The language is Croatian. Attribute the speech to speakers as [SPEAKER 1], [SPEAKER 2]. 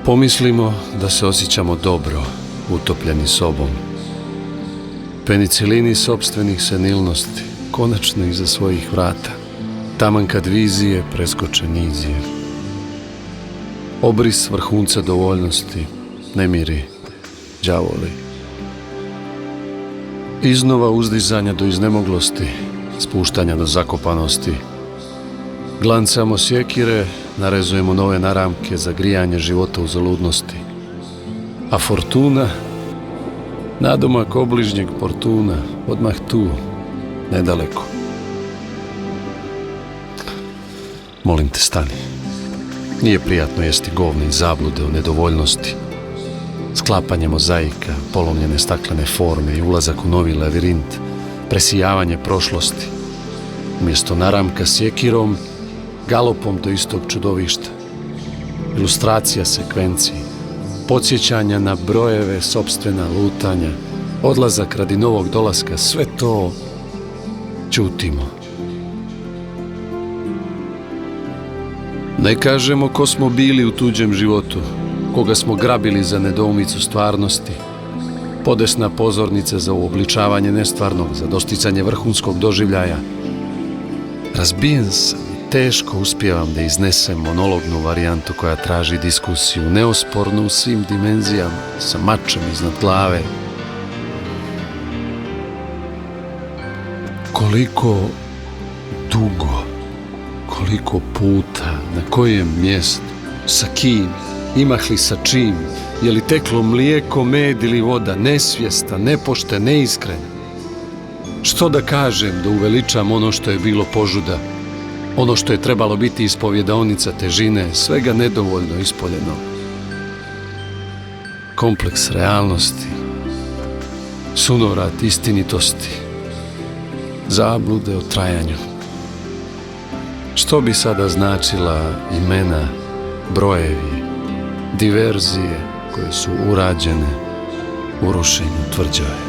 [SPEAKER 1] Pomislimo da se osjećamo dobro, utopljeni sobom. Penicilini sopstvenih senilnosti, konačno iza svojih vrata, taman kad vizije preskoče nizije. Obris vrhunca dovoljnosti, nemiri, đavoli. Iznova uzdizanja do iznemoglosti, spuštanja do zakopanosti. Glancamo sjekire, narezujemo nove naramke za grijanje života u zaludnosti. A fortuna, nadomak obližnjeg portuna, odmah tu, nedaleko. Molim te, stani. Nije prijatno jesti govne i zablude o nedovoljnosti. Sklapanje mozaika, polomljene staklene forme i ulazak u novi lavirint, presijavanje prošlosti. Umjesto naramka sjekirom, galopom do istog čudovišta. Ilustracija sekvenciji, podsjećanja na brojeve, sopstvena lutanja, odlazak radi novog dolaska, sve to ćutimo. Ne kažemo ko smo bili u tuđem životu, koga smo grabili za nedoumicu stvarnosti, podesna pozornica za uobličavanje nestvarnog, za dosticanje vrhunskog doživljaja. Razbijen sam i teško uspijevam da iznesem monolognu varijantu koja traži diskusiju, neospornu u svim dimenzijama, sa mačem iznad glave. Koliko dugo, koliko puta, na kojem mjestu, sa kim, imah li sa čim, je li teklo mlijeko, med ili voda, nesvjestan, nepošten, neiskren. Što da kažem da uveličam ono što je bilo požuda, ono što je trebalo biti ispovjedaonica težine, svega nedovoljno ispoljeno. Kompleks realnosti, sunovrat istinitosti, zablude o trajanju. Što bi sada značila imena, brojevi, diverzije koje su urađene u rušenju tvrđave?